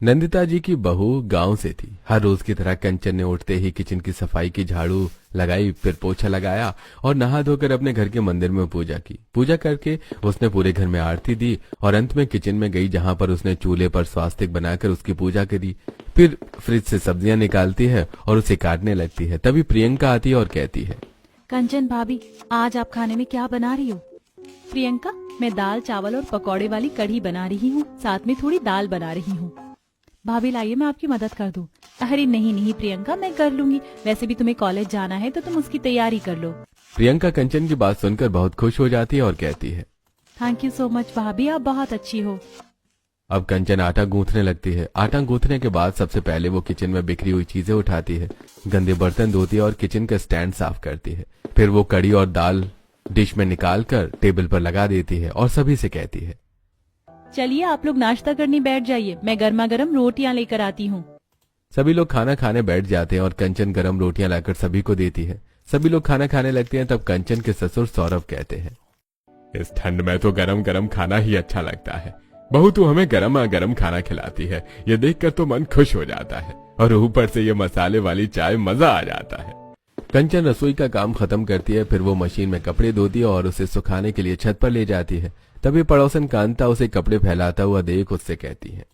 नंदिता जी की बहू गांव से थी। हर रोज की तरह कंचन ने उठते ही किचन की सफाई की झाड़ू लगाई, फिर पोछा लगाया और नहा धोकर अपने घर के मंदिर में पूजा की। पूजा करके उसने पूरे घर में आरती दी और अंत में किचन में गई, जहां पर उसने चूल्हे पर स्वास्तिक बनाकर उसकी पूजा करी। फिर फ्रिज से सब्जियां निकालती है और उसे काटने लगती है। तभी प्रियंका आती है और कहती है, कंचन भाभी, आज आप खाने में क्या बना रही हो? प्रियंका, मैं दाल चावल और पकौड़े वाली कढ़ी बना रही हूँ, साथ में थोड़ी दाल बना रही हूँ। भाभी लाइए, मैं आपकी मदद कर दूं। अरे नहीं नहीं प्रियंका, मैं कर लूंगी। वैसे भी तुम्हें कॉलेज जाना है तो तुम उसकी तैयारी कर लो। प्रियंका कंचन की बात सुनकर बहुत खुश हो जाती है और कहती है, थैंक यू सो मच भाभी, आप बहुत अच्छी हो। अब कंचन आटा गूंथने लगती है। आटा गूंथने के बाद सबसे पहले वो किचन में बिखरी हुई चीजें उठाती है, गंदे बर्तन धोती है और किचन का स्टैंड साफ करती है। फिर वो कढ़ी और दाल डिश में निकाल कर टेबल पर लगा देती है और सभी से कहती है, चलिए आप लोग नाश्ता करने बैठ जाइए, मैं गर्मा गर्म रोटियां लेकर आती हूँ। सभी लोग खाना खाने बैठ जाते हैं और कंचन गरम रोटियां लाकर सभी को देती है। सभी लोग खाना खाने लगते हैं। तब कंचन के ससुर सौरभ कहते हैं, इस ठंड में तो गरम गरम खाना ही अच्छा लगता है। बहू तू हमें गरम गरम खाना खिलाती है, ये देखकर तो मन खुश हो जाता है। और ऊपर से ये मसाले वाली चाय, मजा आ जाता है। कंचन रसोई का काम खत्म करती है। फिर वो मशीन में कपड़े धोती है और उसे सुखाने के लिए छत पर ले जाती है। तभी पड़ोसन कांता उसे कपड़े फैलाता हुआ देख उससे कहती है,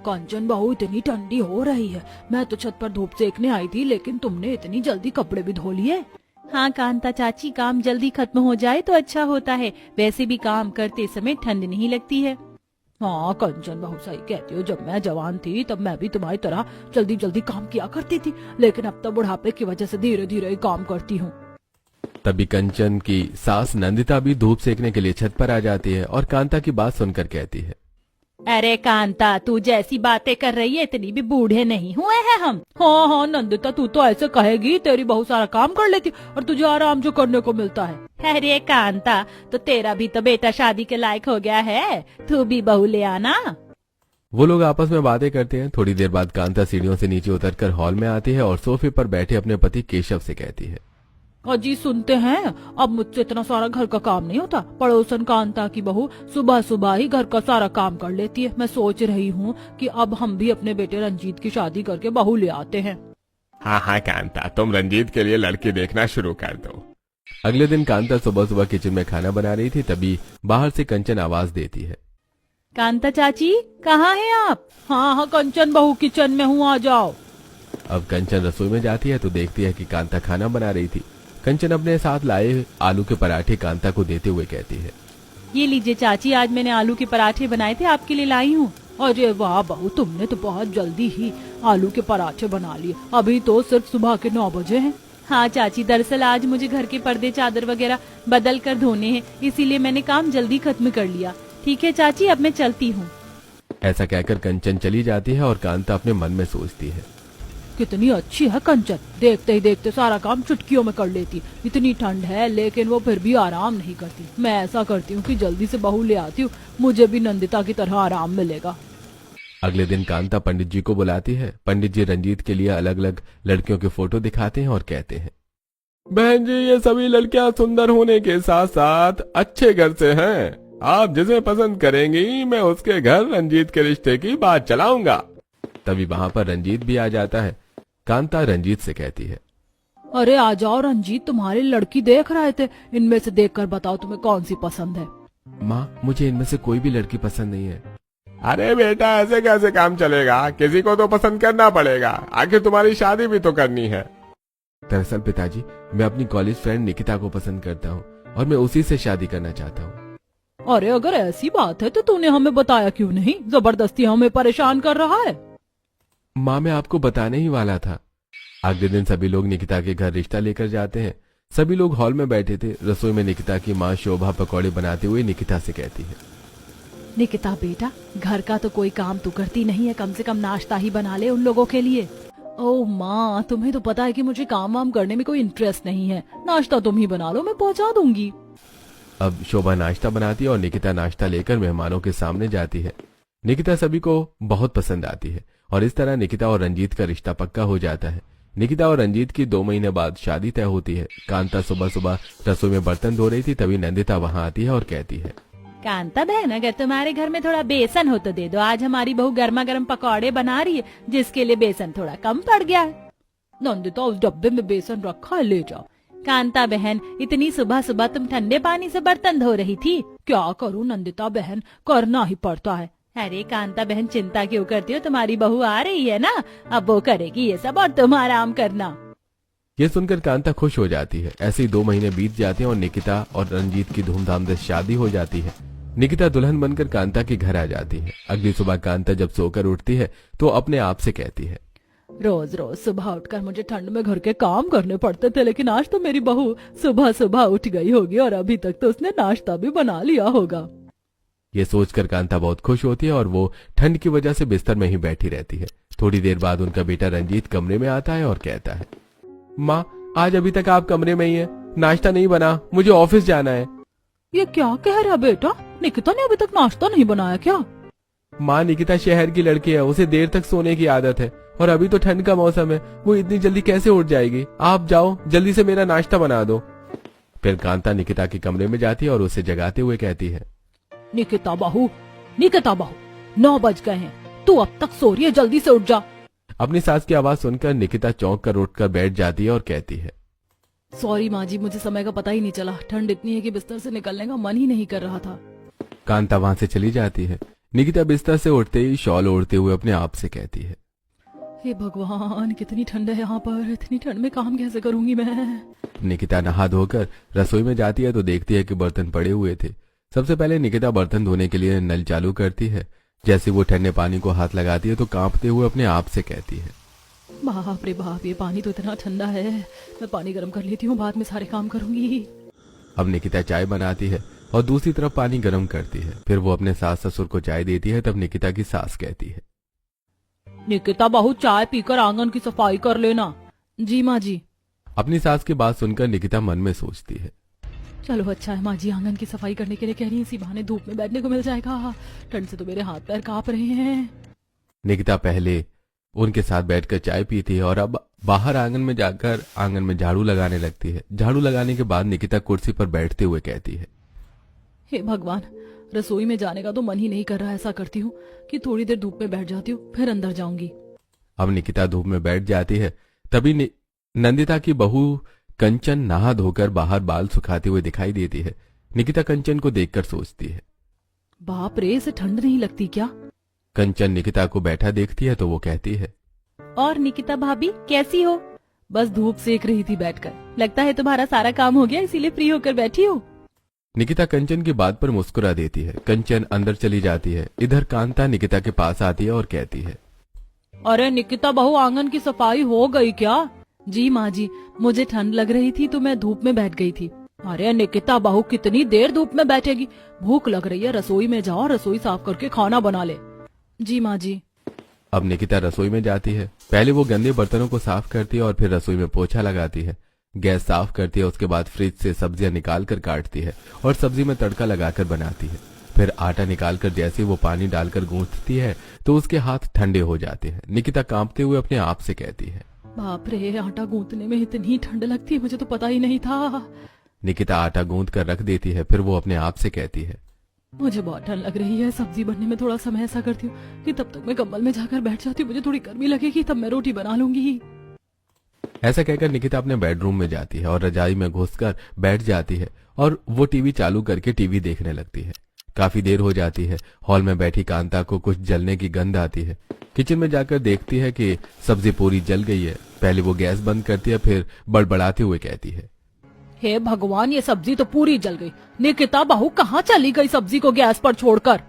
कंचन बहू, इतनी ठंडी हो रही है, मैं तो छत पर धूप सेकने आई थी, लेकिन तुमने इतनी जल्दी कपड़े भी धो लिए। हाँ कांता चाची, काम जल्दी खत्म हो जाए तो अच्छा होता है। वैसे भी काम करते समय ठंड नहीं लगती है। हाँ कंचन बहू, सही कहती हो। जब मैं जवान थी तब मैं भी तुम्हारी तरह जल्दी जल्दी काम किया करती थी, लेकिन अब तो बुढ़ापे की वजह से धीरे धीरे काम करती हूँ। तभी कंचन की सास नंदिता भी धूप सेकने के लिए छत पर आ जाती है और कांता की बात सुनकर कहती है, अरे कांता, तू जैसी बातें कर रही है, इतनी भी बूढ़े नहीं हुए हैं हम। हाँ हाँ नंदिता, तू तो ऐसे कहेगी, तेरी बहू सारा काम कर लेती और तुझे आराम जो करने को मिलता है। अरे कांता, तो तेरा भी तो बेटा शादी के लायक हो गया है, तू भी बहू ले आना। वो लोग आपस में बातें करते हैं। थोड़ी देर बाद कांता सीढ़ियों से नीचे उतरकर हॉल में आती है और सोफे पर बैठे अपने पति केशव से कहती है, अजी सुनते हैं, अब मुझसे इतना सारा घर का काम नहीं होता। पड़ोसन कांता की बहू सुबह सुबह ही घर का सारा काम कर लेती है। मैं सोच रही हूँ कि अब हम भी अपने बेटे रंजीत की शादी करके बहू ले आते हैं। हाँ हाँ कांता, तुम रंजीत के लिए लड़की देखना शुरू कर दो। अगले दिन कांता सुबह सुबह किचन में खाना बना रही थी। तभी बाहर से कंचन आवाज देती है, कांता चाची, कहाँ हैं आप? हाँ हाँ कंचन बहू, किचन में हूँ, आ जाओ। अब कंचन रसोई में जाती है तो देखती है कि कांता खाना बना रही थी। कंचन अपने साथ लाए आलू के पराठे कांता को देते हुए कहती है, ये लीजिए चाची, आज मैंने आलू के पराठे बनाए थे, आपके लिए लाई हूँ। अरे वाह बहू, तुमने तो बहुत जल्दी ही आलू के पराठे बना लिए। अभी तो सिर्फ सुबह के 9 बजे हैं। हाँ चाची, दरअसल आज मुझे घर के पर्दे चादर वगैरह बदल कर धोने हैं, इसीलिए मैंने काम जल्दी खत्म कर लिया। ठीक है चाची, अब मैं चलती हूँ। ऐसा कहकर कंचन चली जाती है और कांता अपने मन में सोचती है, कितनी अच्छी है कंचन, देखते ही देखते सारा काम चुटकियों में कर लेती। इतनी ठंड है लेकिन वो फिर भी आराम नहीं करती। मैं ऐसा करती हूँ कि जल्दी से बहू ले आती हूँ, मुझे भी नंदिता की तरह आराम मिलेगा। अगले दिन कांता पंडित जी को बुलाती है। पंडित जी रंजीत के लिए अलग अलग लड़कियों के फोटो दिखाते हैं और कहते हैं, बहन जी, ये सभी लड़कियां सुंदर होने के साथ साथ अच्छे घर से हैं। आप जिसे पसंद करेंगी, मैं उसके घर रंजीत के रिश्ते की बात चलाऊंगा। तभी वहाँ पर रंजीत भी आ जाता है। कांता रंजीत से कहती है, अरे आ जाओ रंजीत, तुम्हारी लड़की देख रहे थे, इनमें से देखकर बताओ तुम्हें कौन सी पसंद है। माँ, मुझे इनमें से कोई भी लड़की पसंद नहीं है। अरे बेटा, ऐसे कैसे काम चलेगा? किसी को तो पसंद करना पड़ेगा, आखिर तुम्हारी शादी भी तो करनी है। दरअसल पिताजी, मैं अपनी कॉलेज फ्रेंड निकिता को पसंद करता हूँ और मैं उसी से शादी करना चाहता हूँ। अरे अगर ऐसी बात है तो तूने हमें बताया क्यों नहीं? जबरदस्ती हमें परेशान कर रहा है। माँ, मैं आपको बताने ही वाला था। अगले दिन सभी लोग निकिता के घर रिश्ता लेकर जाते हैं। सभी लोग हॉल में बैठे थे। रसोई में निकिता की माँ शोभा पकौड़े बनाते हुए निकिता से कहती है, निकिता बेटा, घर का तो कोई काम तू करती नहीं है, कम से कम नाश्ता ही बना ले उन लोगों के लिए। ओ माँ, तुम्हें तो पता है कि मुझे काम वाम करने में कोई इंटरेस्ट नहीं है। नाश्ता तुम ही बना लो, मैं पहुँचा दूंगी। अब शोभा नाश्ता बनाती है और निकिता नाश्ता लेकर मेहमानों के सामने जाती है। निकिता सभी को बहुत पसंद आती है और इस तरह निकिता और रंजीत का रिश्ता पक्का हो जाता है। निकिता और रंजीत की 2 महीने बाद शादी तय होती है। कांता सुबह सुबह रसोई में बर्तन धो रही थी। तभी नंदिता वहां आती है और कहती है, कांता बहन, अगर तुम्हारे घर में थोड़ा बेसन हो तो दे दो। आज हमारी बहू गर्मा गर्म पकौड़े बना रही है, जिसके लिए बेसन थोड़ा कम पड़ गया है। नंदिता, उस डब्बे में बेसन रखा है, ले जाओ। कांता बहन, इतनी सुबह सुबह तुम ठंडे पानी से बर्तन धो रही थी? क्या करूं नंदिता बहन, करना ही पड़ता है। अरे कांता बहन, चिंता क्यों करती हो, तुम्हारी बहू आ रही है ना, अब वो करेगी ये सब और तुम आराम करना। ये सुनकर कांता खुश हो जाती है। ऐसे ही 2 महीने बीत जाते हैं और निकिता और रंजीत की धूमधाम से शादी हो जाती है। निकिता दुल्हन बनकर कांता के घर आ जाती है। अगली सुबह कांता जब सोकर उठती है तो अपने आप से कहती है, रोज रोज सुबह उठकर मुझे ठंड में घर के काम करने पड़ते थे, लेकिन आज तो मेरी बहू सुबह सुबह उठ गई होगी और अभी तक तो उसने नाश्ता भी बना लिया होगा। ये सोचकर कांता बहुत खुश होती है और वो ठंड की वजह से बिस्तर में ही बैठी रहती है। थोड़ी देर बाद उनका बेटा रंजीत कमरे में आता है और कहता है, माँ, आज अभी तक आप कमरे में ही हैं, नाश्ता नहीं बना, मुझे ऑफिस जाना है। ये क्या कह रहा बेटा, निकिता ने अभी तक नाश्ता नहीं बनाया क्या? माँ, निकिता शहर की लड़की है, उसे देर तक सोने की आदत है और अभी तो ठंड का मौसम है, वो इतनी जल्दी कैसे उठ जाएगी। आप जाओ, जल्दी से मेरा नाश्ता बना दो। फिर कांता निकिता के कमरे में जाती है और उसे जगाते हुए कहती है, निकिता बहू, 9 बज गए हैं, तू अब तक सो रही है, जल्दी से उठ जा। अपनी सास की आवाज सुनकर निकिता चौंक कर उठकर बैठ जाती है और कहती है, सॉरी माँ जी, मुझे समय का पता ही नहीं चला, ठंड इतनी है कि बिस्तर से निकलने का मन ही नहीं कर रहा था। कांता वहां से चली जाती है। निकिता बिस्तर से उठते ही शॉल ओढ़ते हुए अपने आप से कहती है, हे भगवान, कितनी ठंड है यहाँ पर, इतनी ठंड में काम कैसे करूंगी मैं। निकिता नहा धोकर रसोई में जाती है तो देखती है कि बर्तन पड़े हुए थे। सबसे पहले निकिता बर्तन धोने के लिए नल चालू करती है। जैसे वो ठंडे पानी को हाथ लगाती है तो कांपते हुए अपने आप से कहती है, बाप रे बाप, ये पानी तो इतना ठंडा है, मैं पानी गर्म कर लेती हूँ, बाद में सारे काम करूंगी। अब निकिता चाय बनाती है और दूसरी तरफ पानी गर्म करती है। फिर वो अपने सास ससुर को चाय देती है। तब निकिता की सास कहती है, निकिता बहू, चाय पीकर आंगन की सफाई कर लेना। जी माँ जी। अपनी सास की बात सुनकर निकिता मन में सोचती है, चलो अच्छा है माँ जी, आंगन की सफाई करने के लिए कह रही है, इसी बहाने धूप में बैठने को मिल जाएगा, ठंड से तो मेरे हाथ पैर कांप रहे हैं। निकिता पहले उनके साथ बैठकर चाय पीती है और अब बाहर आंगन में जाकर आंगन में झाड़ू लगाने लगती है। झाड़ू लगाने के बाद निकिता कुर्सी पर बैठते हुए कहती है, हे भगवान, रसोई में जाने का तो मन ही नहीं कर रहा। ऐसा करती हूँ कि थोड़ी देर धूप में बैठ जाती हूँ, फिर अंदर जाऊंगी। अब निकिता धूप में बैठ जाती है। तभी नंदिता की बहू कंचन नहा धोकर बाहर बाल सुखाते हुए दिखाई देती है। निकिता कंचन को देखकर सोचती है, बाप रे, इसे ठंड नहीं लगती क्या? कंचन निकिता को बैठा देखती है तो वो कहती है, और निकिता भाभी कैसी हो? बस धूप सेक रही थी बैठकर, लगता है तुम्हारा सारा काम हो गया, इसीलिए फ्री होकर बैठी हो। निकिता कंचन की बात पर मुस्कुरा देती है। कंचन अंदर चली जाती है। इधर कांता निकिता के पास आती है और कहती है, अरे निकिता बहू, आंगन की सफाई हो गई क्या? जी माँ जी, मुझे ठंड लग रही थी तो मैं धूप में बैठ गई थी। अरे निकिता बहू, कितनी देर धूप में बैठेगी, भूख लग रही है, रसोई में जाओ, रसोई साफ करके खाना बना ले। जी माँ जी। अब निकिता रसोई में जाती है। पहले वो गंदे बर्तनों को साफ करती है और फिर रसोई में पोछा लगाती है, गैस साफ करती है। उसके बाद फ्रिज से सब्जियां निकाल कर काटती है और सब्जी में तड़का लगाकर बनाती है। फिर आटा निकालकर जैसे वो पानी डालकर गूंथती है तो उसके हाथ ठंडे हो जाते हैं। निकिता कांपते हुए अपने आप से कहती है, बाप रे, आटा गूंथने में इतनी ठंड लगती है, मुझे तो पता ही नहीं था। निकिता आटा गूंथ कर रख देती है। फिर वो अपने आप से कहती है, मुझे बहुत ठंड लग रही है, सब्जी बनने में थोड़ा समय ऐसा करती हूँ कि तब तक मैं कंबल में जाकर बैठ जाती हूँ, मुझे थोड़ी गर्मी लगेगी तब मैं रोटी बना लूंगी। ऐसा कहकर निकिता अपने बेडरूम में जाती है और रजाई में घुसकर बैठ जाती है और वो टीवी चालू करके टीवी देखने लगती है। काफी देर हो जाती है। हॉल में बैठी कांता को कुछ जलने की गंध आती है। किचन में जाकर देखती है कि सब्जी पूरी जल गई है। पहले वो गैस बंद करती है, फिर बड़बड़ाते हुए कहती है, हे भगवान, ये सब्जी तो पूरी जल गई। निकिता बहू कहाँ चली गई सब्जी को गैस पर छोड़कर?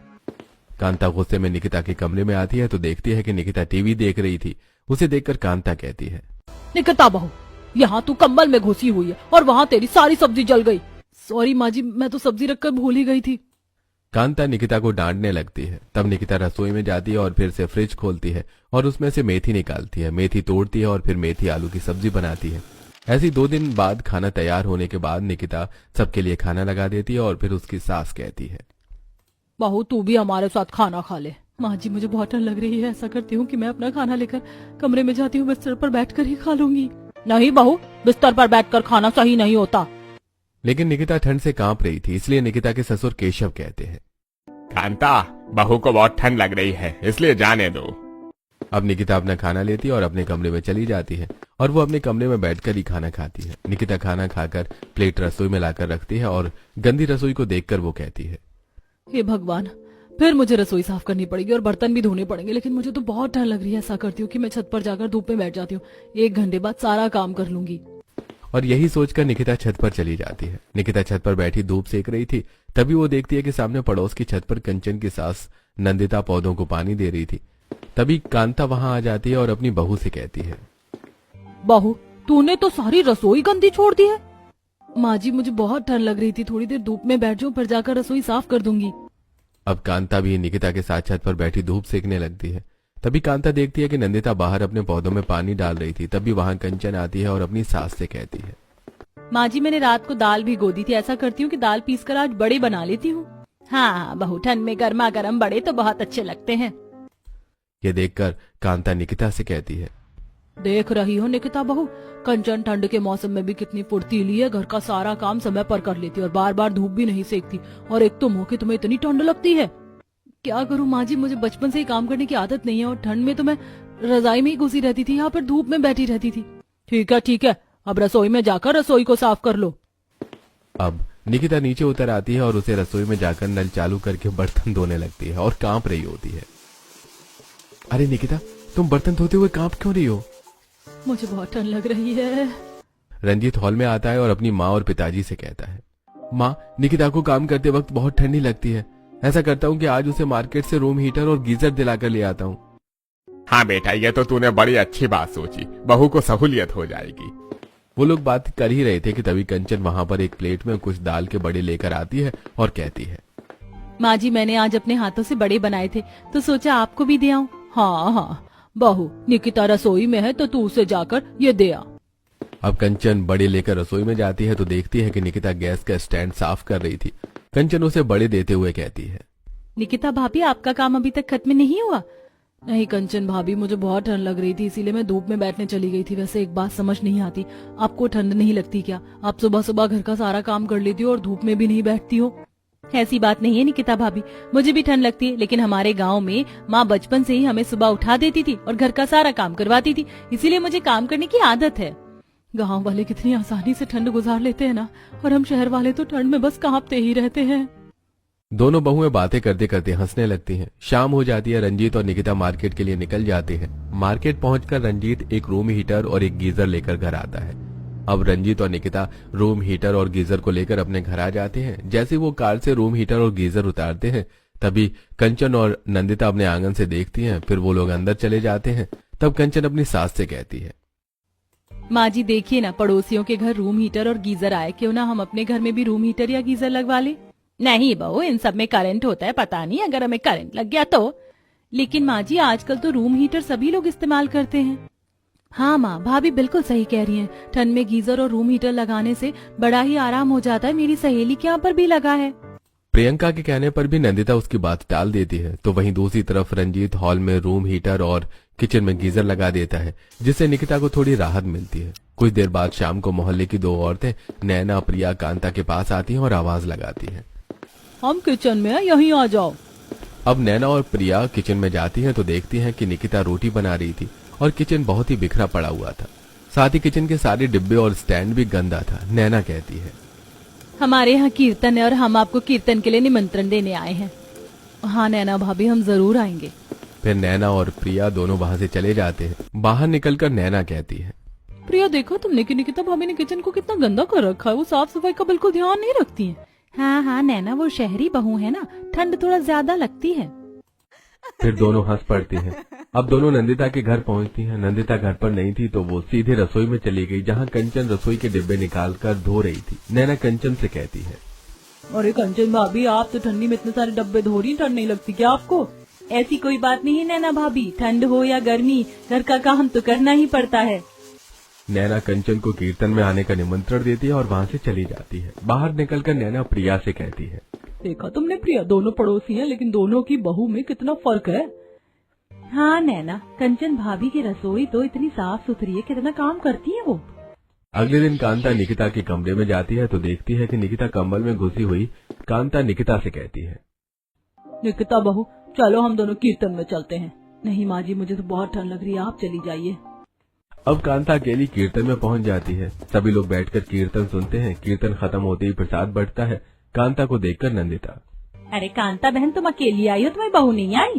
कांता गुस्से में निकिता के कमरे में आती है तो देखती है कि निकिता टीवी देख रही थी। उसे देखकर कांता कहती है, निकिता बहू, यहाँ तू कंबल में घुसी हुई है और वहाँ तेरी सारी सब्जी जल गई। सॉरी माँ जी, मैं तो सब्जी रखकर भूल ही गई थी। कांता निकिता को डांटने लगती है। तब निकिता रसोई में जाती है और फिर से फ्रिज खोलती है और उसमें से मेथी निकालती है। मेथी तोड़ती है और फिर मेथी आलू की सब्जी बनाती है। ऐसी 2 दिन बाद खाना तैयार होने के बाद निकिता सबके लिए खाना लगा देती है और फिर उसकी सास कहती है, बहू तू भी हमारे साथ खाना खा ले। माँ जी, मुझे बहुत ठंड लग रही है, ऐसा करती हूँ कि मैं अपना खाना लेकर कमरे में जाती हूँ, बिस्तर पर बैठकर ही खा लूंगी। नहीं बहू, बिस्तर पर बैठकर खाना सही नहीं होता। लेकिन निकिता ठंड से कांप रही थी, इसलिए निकिता के ससुर केशव कहते हैं, कांता, बहू को बहुत ठंड लग रही है, इसलिए जाने दो। अब निकिता अपना खाना लेती है और अपने कमरे में चली जाती है और वो अपने कमरे में बैठकर ही खाना खाती है। निकिता खाना खाकर प्लेट रसोई में लाकर रखती है और गंदी रसोई को देखकर वो कहती है, हे भगवान, फिर मुझे रसोई साफ करनी पड़ेगी और बर्तन भी धोने पड़ेंगे, लेकिन मुझे तो बहुत ठंड लग रही है। ऐसा करती हूँ कि मैं छत पर जाकर धूप में बैठ जाती हूँ, 1 घंटे बाद सारा काम कर लूंगी। और यही सोचकर निकिता छत पर चली जाती है। निकिता छत पर बैठी धूप सेक रही थी, तभी वो देखती है कि सामने पड़ोस की छत पर कंचन की सास नंदिता पौधों को पानी दे रही थी। तभी कांता वहां आ जाती है और अपनी बहू से कहती है, बहू, तूने तो सारी रसोई गंदी छोड़ दी है। माँ जी, मुझे बहुत ठंड लग रही थी, थोड़ी देर धूप में बैठ जाऊं, फिर जाकर रसोई साफ कर दूंगी। अब कांता भी निकिता के साथ छत पर बैठी धूप सेकने लगती है। तभी कांता देखती है कि नंदिता बाहर अपने पौधों में पानी डाल रही थी। तभी वहां कंचन आती है और अपनी सास से कहती है, माँ जी, मैंने रात को दाल भिगो दी थी, ऐसा करती हूँ कि दाल पीसकर आज बड़े बना लेती हूँ। हाँ बहू, ठंड में गर्मा गर्म बड़े तो बहुत अच्छे लगते हैं। ये देखकर कांता निकिता से कहती है, देख रही हो निकिता बहू, कंचन ठंड के मौसम में भी कितनी फुर्तीली है, घर का सारा काम समय पर कर लेती है और बार बार धूप भी नहीं सेकती। और एक तुम हो कि तुम्हें इतनी ठंड लगती है। क्या करूँ माँ जी, मुझे बचपन से ही काम करने की आदत नहीं है और ठंड में तो मैं रजाई में ही घुसी रहती थी, यहाँ पर धूप में बैठी रहती थी। ठीक है, अब रसोई में जाकर रसोई को साफ कर लो। अब निकिता नीचे उतर आती है और उसे रसोई में जाकर नल चालू करके बर्तन धोने लगती है और कांप रही होती है। अरे निकिता, तुम बर्तन धोते हुए कांप क्यों रही हो? मुझे बहुत ठंड लग रही है। रंजीत हॉल में आता है और अपनी माँ और पिताजी से कहता है, माँ, निकिता को काम करते वक्त बहुत ठंडी लगती है। ऐसा करता हूँ कि आज उसे मार्केट से रूम हीटर और गीजर दिलाकर ले आता हूँ। हाँ बेटा, ये तो तूने बड़ी अच्छी बात सोची, बहू को सहूलियत हो जाएगी। वो लोग बात कर ही रहे थे कि तभी कंचन वहां पर एक प्लेट में कुछ दाल के बड़े लेकर आती है और कहती है, माँ जी, मैंने आज अपने हाथों से बड़े बनाए थे तो सोचा आपको भी दे आऊं। हाँ बहू, निकिता रसोई में है तो तू उसे जाकर ये दे आ। अब कंचन बड़े लेकर रसोई में जाती है तो देखती है कि निकिता गैस का स्टैंड साफ कर रही थी। कंचन उसे बड़े देते हुए कहती है, निकिता भाभी, आपका काम अभी तक खत्म नहीं हुआ? नहीं कंचन भाभी, मुझे बहुत ठंड लग रही थी, इसीलिए मैं धूप में बैठने चली गई थी। वैसे एक बात समझ नहीं आती, आपको ठंड नहीं लगती क्या? आप सुबह सुबह घर का सारा काम कर लेती हो और धूप में भी नहीं बैठती हो। ऐसी बात नहीं है निकिता भाभी, मुझे भी ठंड लगती है, लेकिन हमारे गांव में माँ बचपन से ही हमें सुबह उठा देती थी और घर का सारा काम करवाती थी, इसीलिए मुझे काम करने की आदत है। गांव वाले कितनी आसानी से ठंड गुजार लेते हैं ना, और हम शहर वाले तो ठंड में बस कांपते ही रहते हैं। दोनों बहुएं बातें करते करते हंसने लगती हैं। शाम हो जाती है। रंजीत और निकिता मार्केट के लिए निकल जाते हैं। मार्केट पहुंचकर रंजीत एक रूम हीटर और एक गीजर लेकर घर आता है। अब रंजीत और निकिता रूम हीटर और गीजर को लेकर अपने घर आ जाते हैं। जैसे वो कार से रूम हीटर और गीजर उतारते हैं, तभी कंचन और नंदिता अपने आंगन से देखती हैं। फिर वो लोग अंदर चले जाते हैं। तब कंचन अपनी सास से कहती है, माँ जी देखिए ना, पड़ोसियों के घर रूम हीटर और गीजर आए, क्यों ना हम अपने घर में भी रूम हीटर या गीजर लगवा ले। नहीं बहू, इन सब में करंट होता है, पता नहीं अगर हमें करंट लग गया तो। लेकिन माँ जी, आजकल तो रूम हीटर सभी लोग इस्तेमाल करते हैं। हाँ माँ, भाभी बिल्कुल सही कह रही हैं। ठंड में गीजर और रूम हीटर लगाने से बड़ा ही आराम हो जाता है। मेरी सहेली के यहाँ पर भी लगा है। प्रियंका के कहने पर भी नंदिता उसकी बात टाल देती है। तो वहीं दूसरी तरफ रंजीत हॉल में रूम हीटर और किचन में गीजर लगा देता है, जिससे निकिता को थोड़ी राहत मिलती है। कुछ देर बाद शाम को मोहल्ले की 2 औरतें नैना, प्रिया, कांता के पास आती हैं और आवाज लगाती हैं, हम किचन में हैं, यहीं आ जाओ। अब नैना और प्रिया किचन में जाती हैं तो देखती हैं कि निकिता रोटी बना रही थी और किचन बहुत ही बिखरा पड़ा हुआ था। साथ ही किचन के सारे डिब्बे और स्टैंड भी गंदा था। नैना कहती है, हमारे यहाँ कीर्तन है और हम आपको कीर्तन के लिए निमंत्रण देने आए हैं। हाँ नैना भाभी, हम जरूर आएंगे। फिर नैना और प्रिया दोनों वहां से चले जाते हैं। बाहर निकलकर नैना कहती है, प्रिया देखो तुमने कि निकिता भाभी ने किचन को कितना गंदा कर रखा है, वो साफ सफाई का बिल्कुल ध्यान नहीं रखती है। हाँ नैना, वो शहरी बहू है ना, ठंड थोड़ा ज्यादा लगती है। फिर दोनों हंस पड़ती हैं। अब दोनों नंदिता के घर पहुंचती हैं। नंदिता घर पर नहीं थी तो वो सीधे रसोई में चली गई, जहां कंचन रसोई के डिब्बे निकालकर धो रही थी। नैना कंचन से कहती है, अरे कंचन भाभी, आप तो ठंडी में इतने सारे डब्बे धो रही, ठंड नहीं लगती क्या आपको? ऐसी कोई बात नहीं है नैना भाभी, ठंड हो या गर्मी, घर का काम तो करना ही पड़ता है। नैना कंचन को कीर्तन में आने का निमंत्रण देती है और वहां से चली जाती है। बाहर निकलकर नैना प्रिया से कहती है, देखा तुमने प्रिया, दोनों पड़ोसी हैं लेकिन दोनों की बहू में कितना फर्क है। हाँ नैना, कंचन भाभी की रसोई तो इतनी साफ सुथरी है, कितना काम करती है वो। अगले दिन कांता निकिता के कमरे में जाती है तो देखती है कि निकिता कंबल में घुसी हुई। कांता निकिता से कहती है, निकिता बहू, चलो हम दोनों कीर्तन में चलते हैं। नहीं माँ जी, मुझे तो बहुत ठंड लग रही है, आप चली जाइए। अब कांता अकेली कीर्तन में पहुंच जाती है। सभी लोग बैठकर कीर्तन सुनते हैं। कीर्तन खत्म होते ही प्रसाद बढ़ता है। कांता को देखकर नंदिता, अरे कांता बहन, तुम अकेली आई हो, तुम्हारी बहू नहीं आई?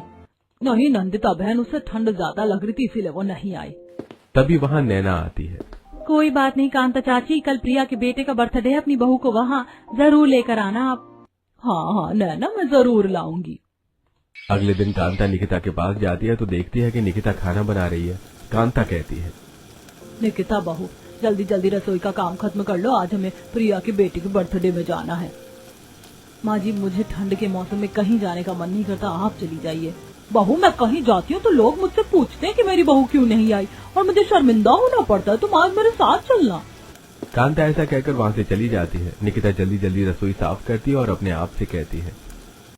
नहीं नंदिता बहन, उसे ठंड ज्यादा लग रही थी इसीलिए वो नहीं आई। तभी वहाँ नैना आती है। कोई बात नहीं कांता चाची, कल प्रिया के बेटे का बर्थडे है, अपनी बहू को वहाँ जरूर लेकर आना आप। हाँ नैना, मैं जरूर लाऊंगी। अगले दिन कांता निकिता के पास जाती है तो देखती है कि निकिता खाना बना रही है। कांता कहती है, निकिता बहू, जल्दी जल्दी रसोई का काम खत्म कर लो, आज हमें प्रिया के बेटे के बर्थडे में जाना है। माँ जी, मुझे ठंड के मौसम में कहीं जाने का मन नहीं करता, आप चली जाइए। बहू, मैं कहीं जाती हूँ तो लोग मुझसे पूछते हैं कि मेरी बहू क्यों नहीं आई, और मुझे शर्मिंदा होना पड़ता है। तुम आज मेरे साथ चलना। कांता ऐसा कहकर वहाँ से चली जाती है। निकिता जल्दी जल्दी रसोई साफ करती है और अपने आप से कहती है,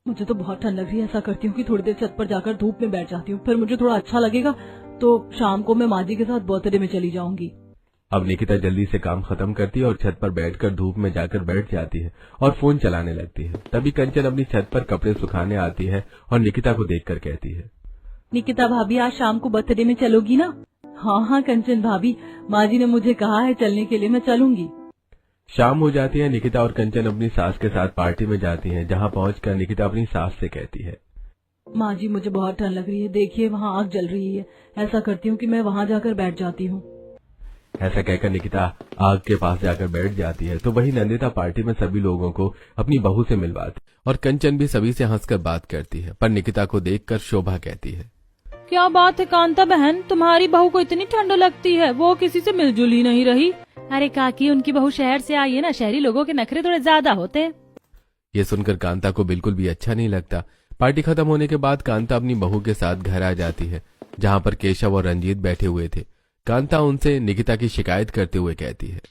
मुझे तो बहुत ठंड लग रही है, ऐसा करती हूँ कि थोड़ी देर छत पर जाकर धूप में बैठ जाती हूँ, फिर मुझे थोड़ा अच्छा लगेगा तो शाम को मैं माँ जी के साथ बर्थडे में चली जाऊंगी। अब निकिता जल्दी से काम खत्म करती है और छत पर बैठकर धूप में जाकर बैठ जाती है और फोन चलाने लगती है। तभी कंचन अपनी छत पर कपड़े सुखाने आती है और निकिता को देखकर कहती है, निकिता भाभी, आज शाम को बर्थडे में चलोगी ना? हाँ कंचन भाभी, माँ जी ने मुझे कहा है चलने के लिए, मैं चलूंगी। शाम हो जाती है। निकिता और कंचन अपनी सास के साथ पार्टी में जाती हैं, जहां पहुंचकर निकिता अपनी सास से कहती है, माँ जी मुझे बहुत ठंड लग रही है, देखिए वहाँ आग जल रही है, ऐसा करती हूँ कि मैं वहाँ जाकर बैठ जाती हूँ। ऐसा कहकर निकिता आग के पास जाकर बैठ जाती है तो वही नंदिता पार्टी में सभी लोगों को अपनी बहू से मिलवाती और कंचन भी सभी से हंसकर बात करती है। पर निकिता को देखकर शोभा कहती है, क्या बात है कांता बहन, तुम्हारी बहू को इतनी ठंड लगती है, वो किसी से मिलजुल ही नहीं रही। अरे काकी, उनकी बहू शहर से आई है ना, शहरी लोगों के नखरे थोड़े ज्यादा होते हैं। ये सुनकर कांता को बिल्कुल भी अच्छा नहीं लगता। पार्टी खत्म होने के बाद कांता अपनी बहू के साथ घर आ जाती है, जहाँ पर केशव और रंजीत बैठे हुए थे। कांता उनसे निकिता की शिकायत करते हुए कहती है,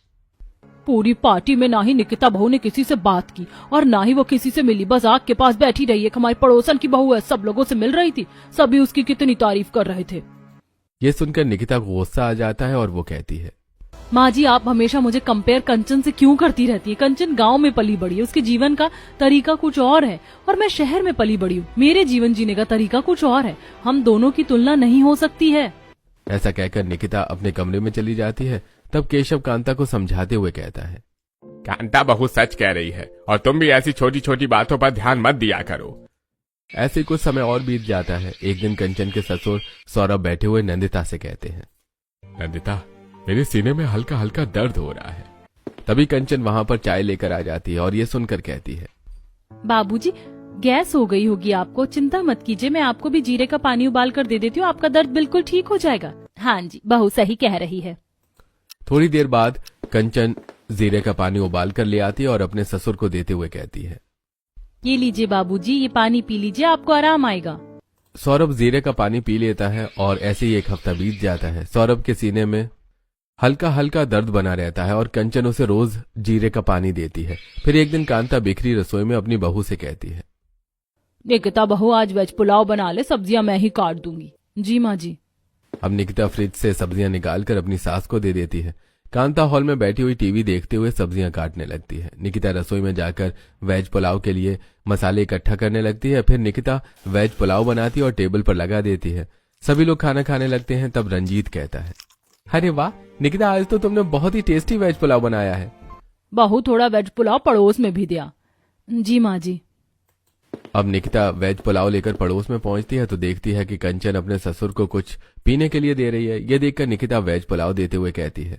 पूरी पार्टी में ना ही निकिता बहू ने किसी से बात की और ना ही वो किसी से मिली, बस आग के पास बैठी रही है। हमारी पड़ोसन की बहू है, सब लोगों से मिल रही थी, सभी उसकी कितनी तारीफ कर रहे थे। ये सुनकर निकिता को गुस्सा आ जाता है और वो कहती है, माँ जी, आप हमेशा मुझे कंपेयर कंचन से क्यों करती रहती है? कंचन गांव में पली बड़ी है, उसके जीवन का तरीका कुछ और है, और मैं शहर में पली बड़ी हूँ, मेरे जीवन जीने का तरीका कुछ और है, हम दोनों की तुलना नहीं हो सकती है। ऐसा कहकर निकिता अपने कमरे में चली जाती है। तब केशव कांता को समझाते हुए कहता है, कांता बहू सच कह रही है, और तुम भी ऐसी छोटी छोटी बातों पर ध्यान मत दिया करो। ऐसे कुछ समय और बीत जाता है। एक दिन कंचन के ससुर सौरभ बैठे हुए नंदिता से कहते हैं, नंदिता, मेरे सीने में हल्का हल्का दर्द हो रहा है। तभी कंचन वहां पर चाय लेकर आ जाती है और ये सुनकर कहती है, बाबूजी, गैस हो गई होगी आपको, चिंता मत कीजिए, मैं आपको भी जीरे का पानी उबाल कर दे देती हूँ, आपका दर्द बिल्कुल ठीक हो जाएगा। हाँ जी, बहू सही कह रही है। थोड़ी देर बाद कंचन जीरे का पानी उबाल कर ले आती है और अपने ससुर को देते हुए कहती है, ये लीजिए बाबूजी, ये पानी पी लीजिए, आपको आराम आएगा। सौरभ जीरे का पानी पी लेता है और ऐसे ही एक हफ्ता बीत जाता है। सौरभ के सीने में हल्का हल्का दर्द बना रहता है और कंचन उसे रोज जीरे का पानी देती है। फिर एक दिन कांता बिखरी रसोई में अपनी बहू से कहती है, निकिता बहू, आज वेज पुलाव बना ले, सब्जियां मैं ही काट दूंगी। जी माँ जी। अब निकिता फ्रिज से सब्जियां निकालकर अपनी सास को दे देती है। कांता हॉल में बैठी हुई टीवी देखते हुए सब्जियां काटने लगती है। निकिता रसोई में जाकर वेज पुलाव के लिए मसाले इकट्ठा करने लगती है। फिर निकिता वेज पुलाव बनाती है और टेबल पर लगा देती है। सभी लोग खाना खाने लगते हैं। तब रंजीत कहता है, अरे वाह निकिता, आज तो तुमने बहुत ही टेस्टी वेज पुलाव बनाया है। बहू, थोड़ा वेज पुलाव पड़ोस में भी दिया। जी माँ जी। अब निकिता वेज पुलाव लेकर पड़ोस में पहुंचती है तो देखती है कि कंचन अपने ससुर को कुछ पीने के लिए दे रही है। ये देखकर निकिता वेज पुलाव देते हुए कहती है,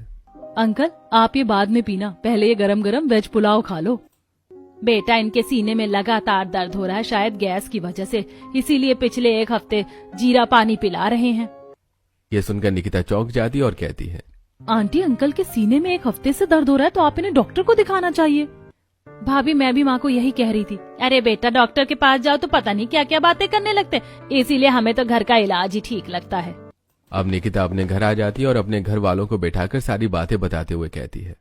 अंकल, आप ये बाद में पीना, पहले ये गरम गरम वेज पुलाव खा लो। बेटा, इनके सीने में लगातार दर्द हो रहा है, शायद गैस की वजह से, इसीलिए पिछले एक हफ्ते जीरा पानी पिला रहे हैं। ये सुनकर निकिता चौंक जाती है और कहती है, आंटी, अंकल के सीने में एक हफ्ते से दर्द हो रहा है तो आप इन्हें डॉक्टर को दिखाना चाहिए। भाभी, मैं भी माँ को यही कह रही थी। अरे बेटा, डॉक्टर के पास जाओ तो पता नहीं क्या क्या बातें करने लगते, इसीलिए हमें तो घर का इलाज ही ठीक लगता है। अब निकिता अपने घर आ जाती है और अपने घर वालों को बैठाकर सारी बातें बताते हुए कहती है,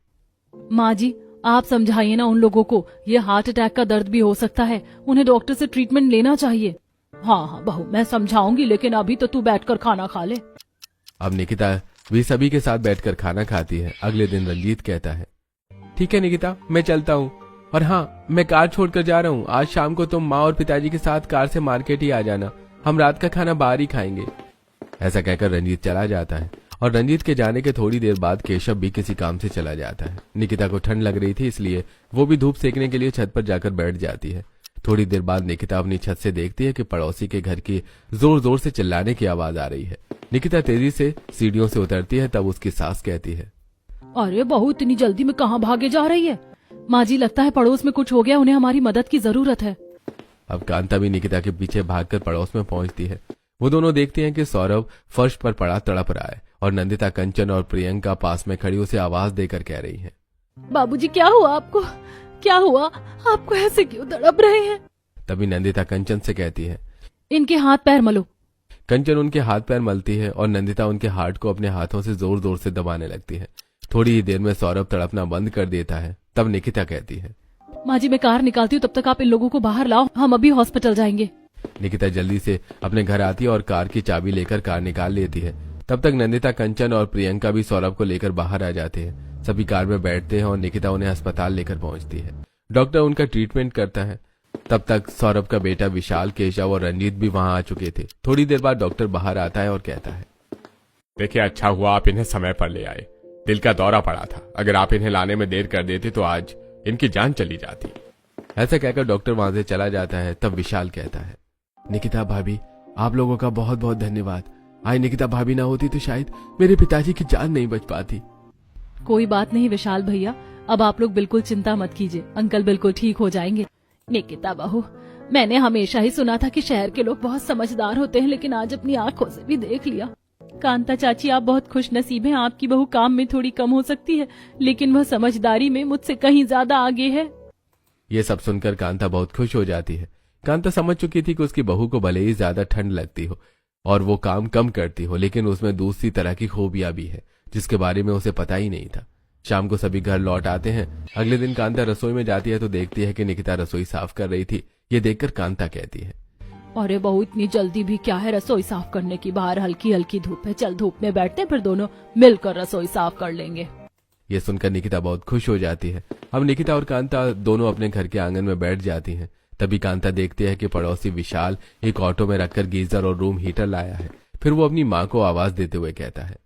माँ जी, आप समझाइए ना उन लोगों को, ये हार्ट अटैक का दर्द भी हो सकता है, उन्हें डॉक्टर से ट्रीटमेंट लेना चाहिए। हाँ हाँ बहू, मैं समझाऊंगी, लेकिन अभी तो तू बैठकर खाना खा ले। अब निकिता भी सभी के साथ बैठकर खाना खाती है। अगले दिन रंजीत कहता है, ठीक है निकिता, मैं चलता हूँ, और हाँ, मैं कार छोड़कर जा रहा हूँ। आज शाम को तुम माँ और पिताजी के साथ कार से मार्केट ही आ जाना। हम रात का खाना बाहर ही खाएंगे। ऐसा कहकर रंजीत चला जाता है और रंजीत के जाने के थोड़ी देर बाद केशव भी किसी काम से चला जाता है। निकिता को ठंड लग रही थी, इसलिए वो भी धूप सेकने के लिए छत पर जाकर बैठ जाती है। थोड़ी देर बाद निकिता अपनी छत से देखती है कि पड़ोसी के घर की जोर जोर से चिल्लाने की आवाज आ रही है। निकिता तेजी से सीढ़ियों से उतरती है, तब उसकी सास कहती है, अरे बहू, इतनी जल्दी में कहाँ भागे जा रही है? माँ जी, लगता है पड़ोस में कुछ हो गया, उन्हें हमारी मदद की जरूरत है। अब कांता भी निकिता के पीछे भागकर पड़ोस में पहुंचती है। वो दोनों देखती हैं कि सौरभ फर्श पर पड़ा तड़प रहा है और नंदिता, कंचन और प्रियंका पास में खड़ी उसे आवाज देकर कह रही है, बाबूजी, क्या हुआ आपको? क्या हुआ? आपको ऐसे क्यों तड़प रहे हैं? तभी नंदिता कंचन से कहती है, इनके हाथ पैर मलो। कंचन उनके हाथ पैर मलती है और नंदिता उनके हाथ को अपने हाथों से जोर जोर से दबाने लगती है। थोड़ी ही देर में सौरभ तड़पना बंद कर देता है। तब निकिता कहती है, माँ जी, मैं कार निकालती हूँ, तब तक आप इन लोगों को बाहर लाओ, हम अभी हॉस्पिटल जाएंगे। निकिता जल्दी से अपने घर आती है और कार की चाबी लेकर कार निकाल लेती है। तब तक नंदिता, कंचन और प्रियंका भी सौरभ को लेकर बाहर आ जाते हैं। सभी कार में बैठते हैं और निकिता उन्हें अस्पताल लेकर पहुंचती है। डॉक्टर उनका ट्रीटमेंट करता है। तब तक सौरभ का बेटा विशाल, केशव और रंजीत भी वहां आ चुके थे। थोड़ी देर बाद डॉक्टर बाहर आता है और कहता है, देखिए, अच्छा हुआ आप इन्हें समय पर ले आए। दिल का दौरा पड़ा था, अगर आप इन्हें लाने में देर कर देते तो आज इनकी जान चली जाती। ऐसा कहकर डॉक्टर वहां से चला जाता है। तब विशाल कहता है, निकिता भाभी, आप लोगों का बहुत बहुत धन्यवाद। आज निकिता भाभी ना होती तो शायद मेरे पिताजी की जान नहीं बच पाती। कोई बात नहीं विशाल भैया, अब आप लोग बिल्कुल चिंता मत कीजिए, अंकल बिल्कुल ठीक हो जाएंगे। निकिता बहू, मैंने हमेशा ही सुना था कि शहर के लोग बहुत समझदार होते हैं, लेकिन आज अपनी आंखों से भी देख लिया। कांता चाची, आप बहुत खुश नसीब हैं। आपकी बहू काम में थोड़ी कम हो सकती है, लेकिन वह समझदारी में मुझसे कहीं ज्यादा आगे है। ये सब सुनकर कांता बहुत खुश हो जाती है। कांता समझ चुकी थी कि उसकी बहू को भले ही ज्यादा ठंड लगती हो और वो काम कम करती हो, लेकिन उसमें दूसरी तरह की खूबियां भी है जिसके बारे में उसे पता ही नहीं था। शाम को सभी घर लौट आते हैं। अगले दिन कांता रसोई में जाती है तो देखती है कि निकिता रसोई साफ कर रही थी। ये देखकर कांता कहती है, अरे बहू, इतनी जल्दी भी क्या है रसोई साफ करने की? बाहर हल्की हल्की धूप है, चल धूप में बैठते, फिर दोनों मिलकर रसोई साफ कर लेंगे। ये सुनकर निकिता बहुत खुश हो जाती है। अब निकिता और कांता दोनों अपने घर के आंगन में बैठ जाती हैं। तभी कांता देखती है कि पड़ोसी विशाल एक ऑटो में रखकर गीजर और रूम हीटर लाया है। फिर वो अपनी माँ को आवाज देते हुए कहता है,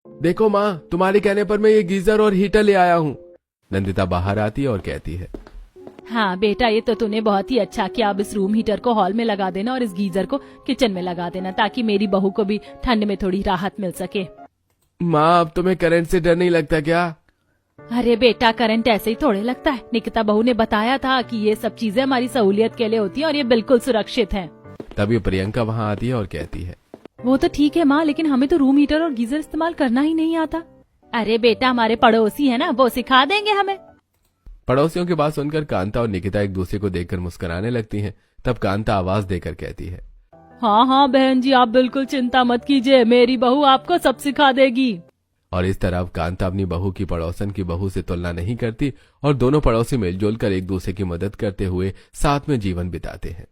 देखो माँ, तुम्हारे कहने पर मैं ये गीजर और हीटर ले आया हूँ। नंदिता बाहर आती है और कहती है, हाँ बेटा, ये तो तूने बहुत ही अच्छा किया। अब इस रूम हीटर को हॉल में लगा देना और इस गीजर को किचन में लगा देना, ताकि मेरी बहू को भी ठंड में थोड़ी राहत मिल सके। माँ, अब तुम्हें करंट से डर नहीं लगता क्या? अरे बेटा, करंट ऐसे ही थोड़े लगता है। निकिता बहू ने बताया था कि ये सब चीजें हमारी सहूलियत के लिए होती हैं और ये बिल्कुल सुरक्षित हैं। तभी प्रियंका वहाँ आती है और कहती है, वो तो ठीक है माँ, लेकिन हमें तो रूम हीटर और गीजर इस्तेमाल करना ही नहीं आता। अरे बेटा, हमारे पड़ोसी है ना, वो सिखा देंगे हमें। पड़ोसियों की बात सुनकर कांता और निकिता एक दूसरे को देखकर मुस्कुराने लगती हैं। तब कांता आवाज देकर कहती है, हाँ हाँ बहन जी, आप बिल्कुल चिंता मत कीजिए, मेरी बहू आपको सब सिखा देगी। और इस तरह कांता अपनी बहू की पड़ोसन की बहू से तुलना नहीं करती और दोनों पड़ोसी मिलजुल कर एक दूसरे की मदद करते हुए साथ में जीवन बिताते हैं।